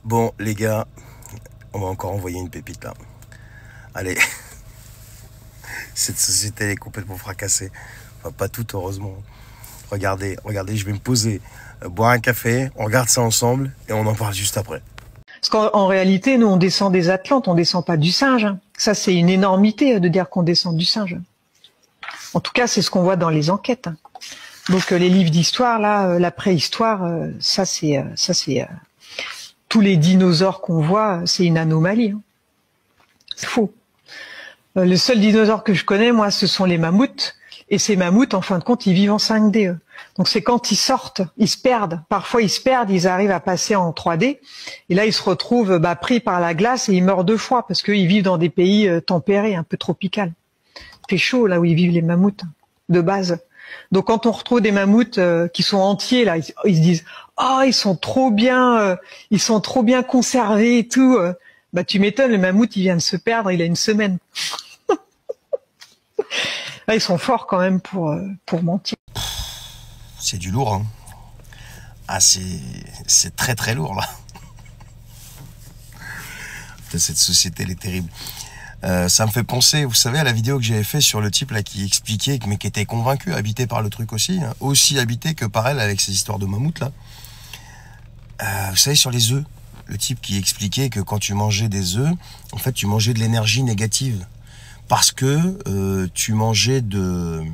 Bon, les gars, on va encore envoyer une pépite là. Allez, cette société elle est complètement fracassée. Enfin, pas toute, heureusement. Regardez, regardez, je vais me poser, boire un café, on regarde ça ensemble et on en parle juste après. Parce qu'en réalité, nous, on descend des Atlantes, on descend pas du singe. Ça, c'est une énormité de dire qu'on descend du singe. En tout cas, c'est ce qu'on voit dans les enquêtes. Donc, les livres d'histoire, là, la préhistoire, ça, c'est tous les dinosaures qu'on voit, c'est une anomalie. C'est faux. Le seul dinosaure que je connais, moi, ce sont les mammouths. Et ces mammouths, en fin de compte, ils vivent en 5D. Donc c'est quand ils sortent, ils se perdent. Parfois, ils se perdent, ils arrivent à passer en 3D. Et là, ils se retrouvent pris par la glace et ils meurent 2 fois parce qu'ils vivent dans des pays tempérés, un peu tropicaux. C'est chaud là où ils vivent les mammouths, de base. Donc quand on retrouve des mammouths qui sont entiers, là, ils se disent « Oh, ils sont trop bien conservés et tout. » Bah tu m'étonnes, le mammouth, il vient de se perdre, il a 1 semaine. Là, ils sont forts quand même pour mentir. C'est du lourd, hein. Ah, c'est très très lourd, là. Cette société, elle est terrible. Ça me fait penser, vous savez, à la vidéo que j'avais fait sur le type là qui expliquait, mais qui était convaincu, habité par le truc aussi, hein, aussi habité que par elle avec ses histoires de mammouth, là. Vous savez, sur les œufs, le type qui expliquait que quand tu mangeais des œufs, en fait, tu mangeais de l'énergie négative. Parce que tu mangeais des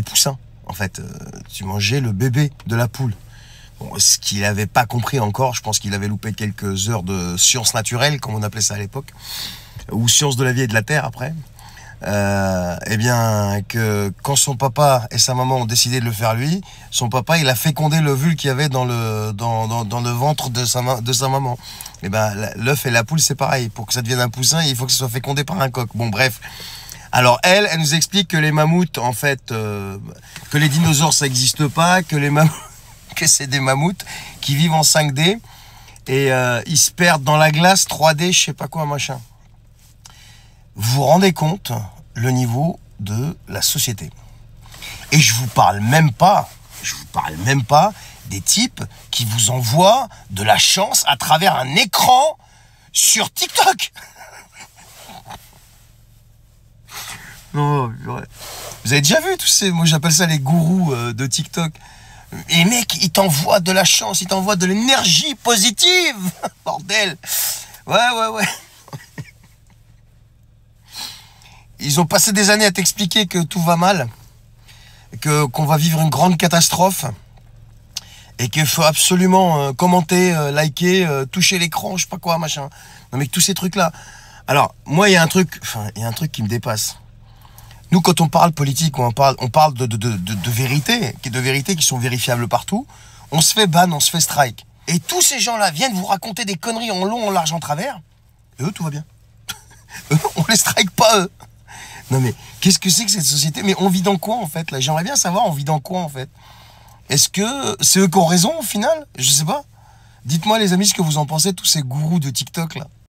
poussins. En fait, tu mangeais le bébé de la poule. Bon, ce qu'il n'avait pas compris encore, je pense qu'il avait loupé quelques heures de sciences naturelles, comme on appelait ça à l'époque, ou sciences de la vie et de la terre après. Eh bien, que quand son papa et sa maman ont décidé de le faire lui, son papa, il a fécondé l'ovule qu'il y avait dans le ventre de sa maman. Eh ben, l'œuf et la poule, c'est pareil. Pour que ça devienne un poussin, il faut que ce soit fécondé par un coq. Bon, bref. Alors, elle nous explique que les mammouths, en fait, que les dinosaures, ça n'existe pas, que que c'est des mammouths qui vivent en 5D et ils se perdent dans la glace 3D, je sais pas quoi, machin. Vous vous rendez compte le niveau de la société. Et je vous parle même pas des types qui vous envoient de la chance à travers un écran sur TikTok. Non, vous avez déjà vu tous ces, moi j'appelle ça les gourous de TikTok. Et mec, ils t'envoient de la chance, ils t'envoient de l'énergie positive. Bordel. Ouais. Ils ont passé des années à t'expliquer que tout va mal, qu'on va vivre une grande catastrophe, et qu'il faut absolument commenter, liker, toucher l'écran, je sais pas quoi, machin. Non mais tous ces trucs-là. Alors, moi, il y a un truc qui me dépasse. Nous, quand on parle politique, on parle de vérités qui sont vérifiables partout, on se fait ban, on se fait strike. Et tous ces gens-là viennent vous raconter des conneries en long, en large, en travers, et eux, tout va bien. Eux, on les strike pas, eux. Non mais, qu'est-ce que c'est que cette société? Mais on vit dans quoi en fait là? J'aimerais bien savoir, on vit dans quoi en fait? Est-ce que c'est eux qui ont raison au final? Je sais pas. Dites-moi les amis ce que vous en pensez, tous ces gourous de TikTok là.